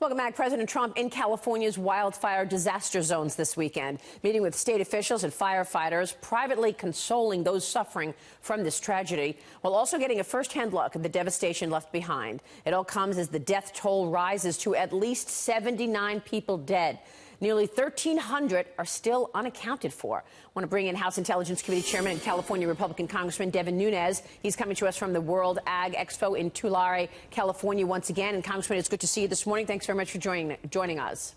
Welcome back. President Trump in California's wildfire disaster zones this weekend, meeting with state officials and firefighters, privately consoling those suffering from this tragedy, while also getting a first-hand look at the devastation left behind. It all comes as the death toll rises to at least 79 people dead. Nearly 1,300 are still unaccounted for. I want to bring in House Intelligence Committee Chairman and California Republican Congressman Nunes. He's coming to us from the World Ag Expo in Tulare, California once again. And Congressman, it's good to see you this morning. Thanks very much for joining us.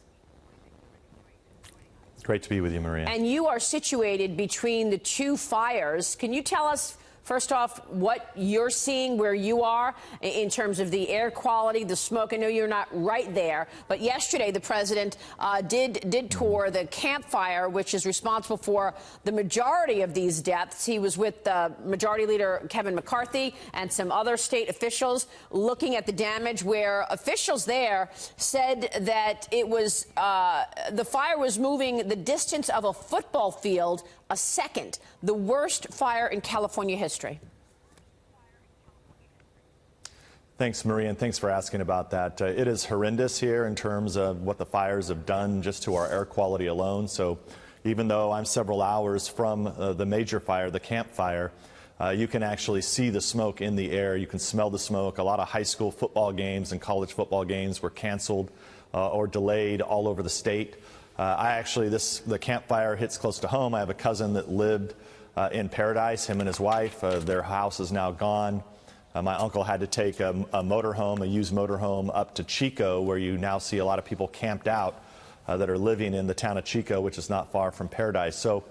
It's great to be with you, Maria. And you are situated between the two fires. Can you tell us, first off, what you're seeing where you are in terms of the air quality, the smoke? I know you're not right there, but yesterday the president did tour the campfire, which is responsible for the majority of these deaths. He was with Majority Leader Kevin McCarthy and some other state officials looking at the damage, where officials there said that it was the fire was moving the distance of a football field a second, the worst fire in California history. Thanks, Maria, and thanks for asking about that. It is horrendous here in terms of what the fires have done just to our air quality alone. So even though I'm several hours from the major fire, the campfire, you can actually see the smoke in the air. You can smell the smoke. A lot of high school football games and college football games were canceled or delayed all over the state. The campfire hits close to home. I have a cousin that lived in Paradise, him and his wife. Their house is now gone. My uncle had to take a motorhome, a used motorhome, up to Chico, where you now see a lot of people camped out that are living in the town of Chico, which is not far from Paradise. So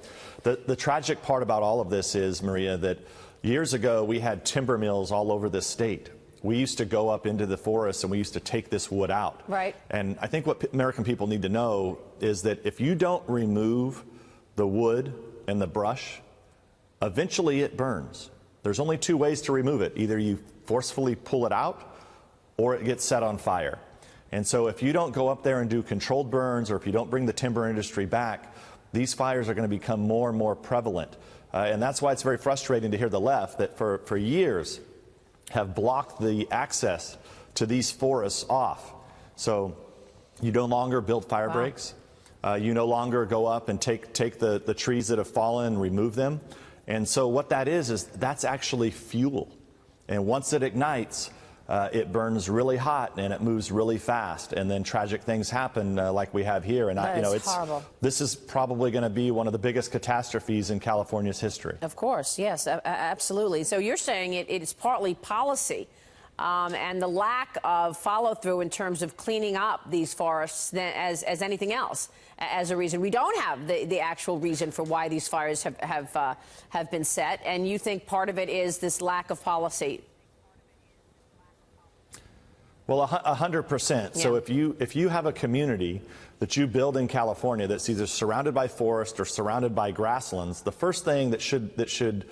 the tragic part about all of this is, Maria, that years ago we had timber mills all over this state. We used to go up into the forest and we used to take this wood out. Right. And I think what American people need to know is that if you don't remove the wood and the brush, eventually it burns. There's only two ways to remove it. Either you forcefully pull it out or it gets set on fire. And so if you don't go up there and do controlled burns, or if you don't bring the timber industry back, these fires are going to become more and more prevalent. And that's why it's very frustrating to hear the left that for years have blocked the access to these forests off. So you no longer build fire breaks. You no longer go up and take the trees that have fallen and remove them. And so what that is that's actually fuel. And once it ignites, it burns really hot and it moves really fast. And then tragic things happen like we have here. And it's horrible. This is probably going to be one of the biggest catastrophes in California's history. Of course, yes, absolutely. So you're saying it is partly policy and the lack of follow-through in terms of cleaning up these forests as anything else as a reason. We don't have the actual reason for why these fires have been set. And you think part of it is this lack of policy? Well, 100%. Yeah. So if you have a community that you build in California that's either surrounded by forest or surrounded by grasslands, the first thing that should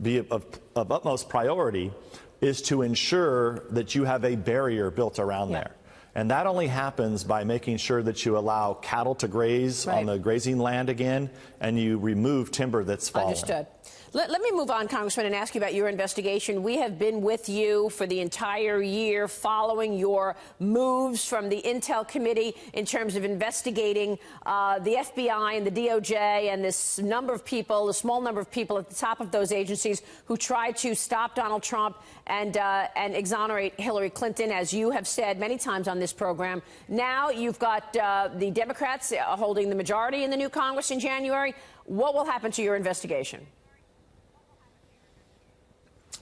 be of utmost priority is to ensure that you have a barrier built around there. And that only happens by making sure that you allow cattle to graze on the grazing land again, and you remove timber that's fallen. Understood. Let me move on, Congressman, and ask you about your investigation. We have been with you for the entire year following your moves from the Intel Committee in terms of investigating the FBI and the DOJ and this number of people, the small number of people at the top of those agencies who tried to stop Donald Trump and exonerate Hillary Clinton, as you have said many times on this program. Now you've got the Democrats holding the majority in the new Congress in January. What will happen to your investigation?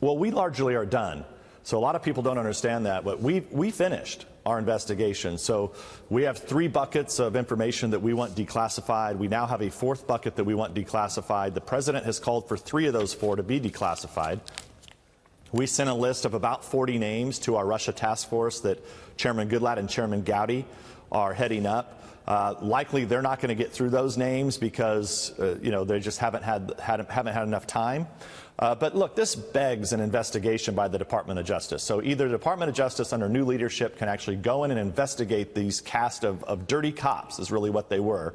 Well, we largely are done. So a lot of people don't understand that, but we finished our investigation. So we have 3 buckets of information that we want declassified. We now have a 4th bucket that we want declassified. The president has called for 3 of those 4 to be declassified. We sent a list of about 40 names to our Russia task force that Chairman Goodlatte and Chairman Gowdy are heading up. Likely they're not going to get through those names because they just haven't had enough time. But look, this begs an investigation by the Department of Justice. So either the Department of Justice under new leadership can actually go in and investigate these cast of dirty cops, is really what they were,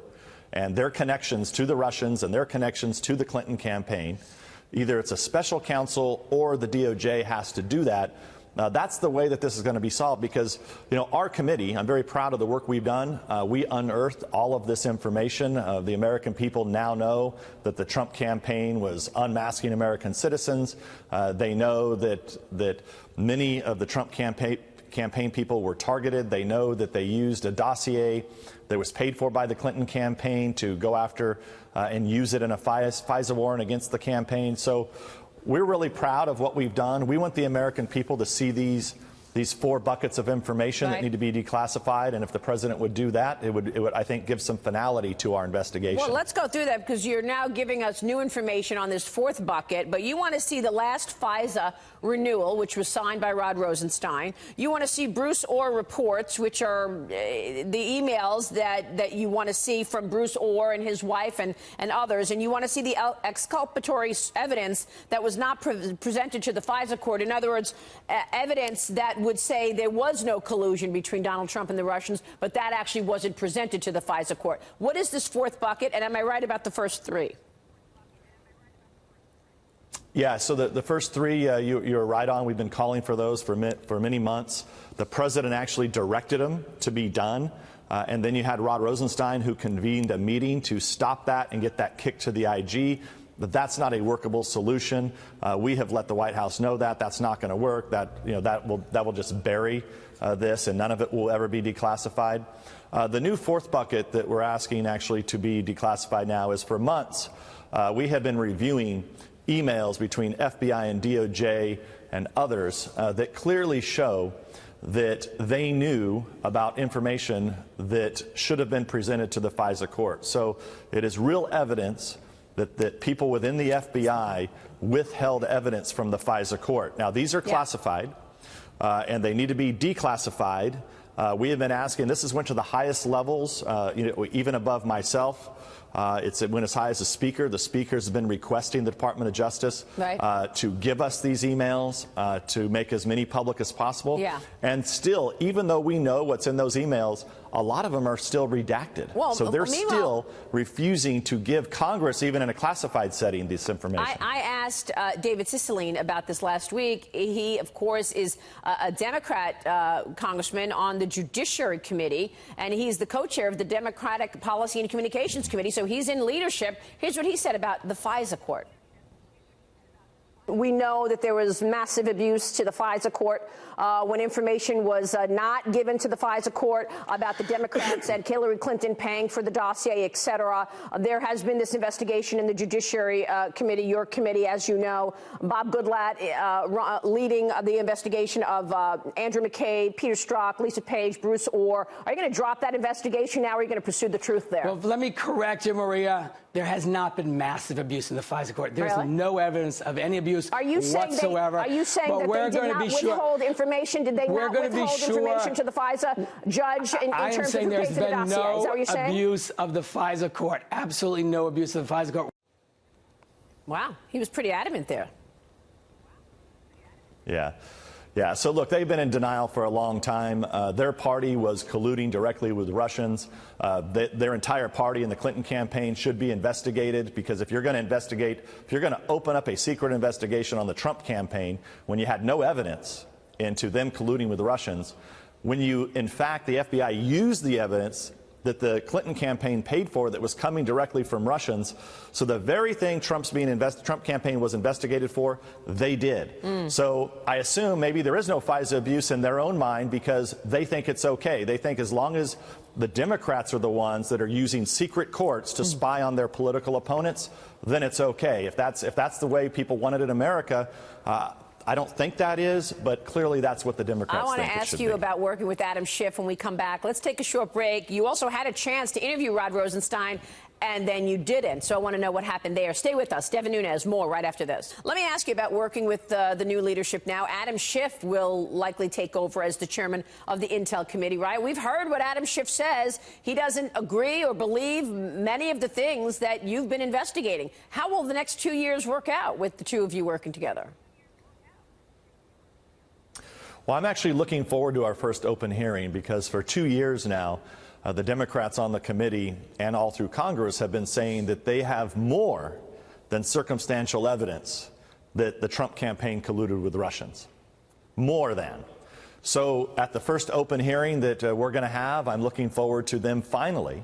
and their connections to the Russians and their connections to the Clinton campaign. Either it's a special counsel or the DOJ has to do that. That's the way that this is going to be solved because, our committee, I'm very proud of the work we've done. We unearthed all of this information. The American people now know that the Trump campaign was unmasking American citizens. They know that many of the Trump campaign people were targeted. They know that they used a dossier that was paid for by the Clinton campaign to go after and use it in a FISA warrant against the campaign. So we're really proud of what we've done. We want the American people to see these 4 buckets of information that need to be declassified, and if the president would do that, it would, I think, give some finality to our investigation. Well, let's go through that because you're now giving us new information on this 4th bucket, but you want to see the last FISA renewal, which was signed by Rod Rosenstein. You want to see Bruce Orr reports, which are the emails that you want to see from Bruce Orr and his wife and others, and you want to see the exculpatory evidence that was not presented to the FISA court. In other words, evidence that would say there was no collusion between Donald Trump and the Russians, but that actually wasn't presented to the FISA court. What is this 4th bucket, and am I right about the first 3? Yeah, so the first 3, you're right on. We've been calling for those for many months. The president actually directed them to be done. And then you had Rod Rosenstein, who convened a meeting to stop that and get that kicked to the IG. But that's not a workable solution. We have let the White House know that that's not going to work. That will just bury this, and none of it will ever be declassified. The new 4th bucket that we're asking actually to be declassified now is for months. We have been reviewing emails between FBI and DOJ and others that clearly show that they knew about information that should have been presented to the FISA court. So it is real evidence that people within the FBI withheld evidence from the FISA court. Now, these are classified, and they need to be declassified. We have been asking, this went to the highest levels, even above myself. It went as high as the Speaker. The Speaker has been requesting the Department of Justice to give us these emails, to make as many public as possible. Yeah. And still, even though we know what's in those emails, a lot of them are still redacted. Well, so they're still refusing to give Congress, even in a classified setting, this information. I asked David Cicilline about this last week. He, of course, is a Democrat congressman on the Judiciary Committee, and he's the co-chair of the Democratic Policy and Communications Committee, so he's in leadership. Here's what he said about the FISA court. We know that there was massive abuse to the FISA court when information was not given to the FISA court about the Democrats and Hillary Clinton paying for the dossier, et cetera. There has been this investigation in the Judiciary Committee, your committee, as you know. Bob Goodlatte leading the investigation of Andrew McCabe, Peter Strzok, Lisa Page, Bruce Orr. Are you going to drop that investigation now, or are you going to pursue the truth there? Well, let me correct you, Maria. There has not been massive abuse in the FISA court. There's no evidence of any abuse whatsoever. Are you saying that they did not withhold information? Did they not withhold information to the FISA judge in terms of who paid for the dossier? Is that what you're saying? Abuse of the FISA court. Absolutely no abuse of the FISA court. Wow. He was pretty adamant there. Yeah. Yeah, so look, they've been in denial for a long time. Their party was colluding directly with Russians. Their entire party in the Clinton campaign should be investigated, because if you're going to investigate, if you're going to open up a secret investigation on the Trump campaign when you had no evidence into them colluding with the Russians, when you, in fact, the FBI used the evidence that the Clinton campaign paid for that was coming directly from Russians. So the very thing Trump campaign was investigated for, they did. So I assume maybe there is no FISA abuse in their own mind, because they think it's okay. They think as long as the Democrats are the ones that are using secret courts to spy on their political opponents, then it's okay. If that's the way people want it in America, I don't think that is, but clearly that's what the Democrats think it should be. I want to ask you about working with Adam Schiff when we come back. Let's take a short break. You also had a chance to interview Rod Rosenstein, and then you didn't. So I want to know what happened there. Stay with us. Devin Nunes, more right after this. Let me ask you about working with the new leadership now. Adam Schiff will likely take over as the chairman of the Intel Committee, right? We've heard what Adam Schiff says. He doesn't agree or believe many of the things that you've been investigating. How will the next 2 years work out with the two of you working together? Well, I'm actually looking forward to our first open hearing, because for 2 years now, the Democrats on the committee and all through Congress have been saying that they have more than circumstantial evidence that the Trump campaign colluded with Russians. More than. So at the first open hearing that we're going to have, I'm looking forward to them finally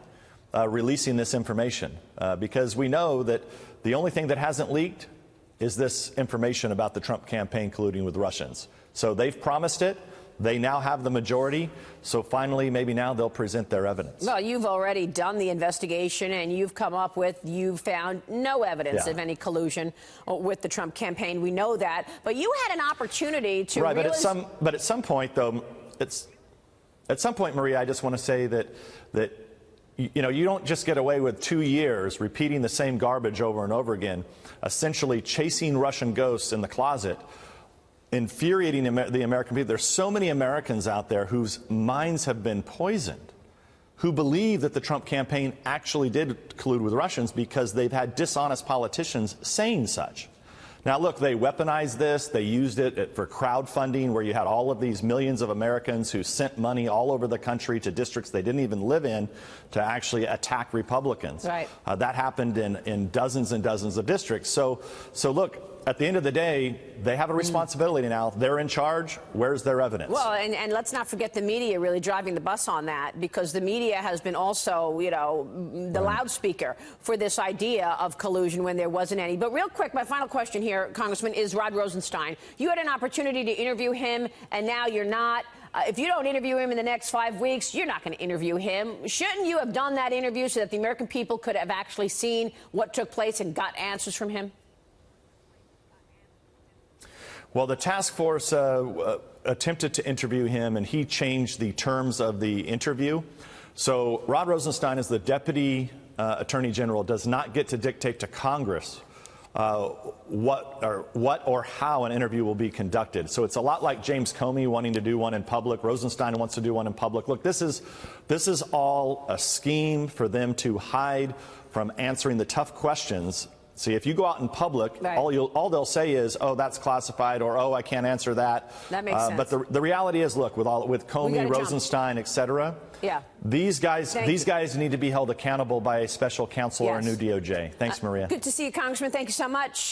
releasing this information because we know that the only thing that hasn't leaked is this information about the Trump campaign colluding with Russians. So they've promised it. They now have the majority, so finally, maybe now they'll present their evidence. Well, you've already done the investigation, and you've found no evidence of any collusion with the Trump campaign. We know that, but you had an opportunity to right. But at some point, though, at some point, Maria, I just want to say that you know, you don't just get away with 2 years repeating the same garbage over and over again, essentially chasing Russian ghosts in the closet, infuriating the American people. There's so many Americans out there whose minds have been poisoned, who believe that the Trump campaign actually did collude with Russians because they've had dishonest politicians saying such. Now, look, they weaponized this. They used it for crowdfunding, where you had all of these millions of Americans who sent money all over the country to districts they didn't even live in to actually attack Republicans. Right. That happened in dozens and dozens of districts. So look, at the end of the day, they have a responsibility now. They're in charge. Where's their evidence? Well, and let's not forget the media really driving the bus on that, because the media has been also, you know, the loudspeaker for this idea of collusion when there wasn't any. But real quick, my final question here, Congressman, is Rod Rosenstein. You had an opportunity to interview him, and now you're not. If you don't interview him in the next 5 weeks, you're not going to interview him. Shouldn't you have done that interview so that the American people could have actually seen what took place and got answers from him? Well, the task force attempted to interview him, and he changed the terms of the interview. So Rod Rosenstein, as the Deputy Attorney General, does not get to dictate to Congress what or how an interview will be conducted. So it's a lot like James Comey wanting to do one in public. Rosenstein wants to do one in public. Look, this is all a scheme for them to hide from answering the tough questions. See, if you go out in public, right, all they'll say is, "Oh, that's classified," or "Oh, I can't answer that." That makes sense. But the reality is, look, with Comey, Rosenstein, et cetera, these guys need to be held accountable by a special counsel or a new DOJ. Thanks, Maria. Good to see you, Congressman. Thank you so much.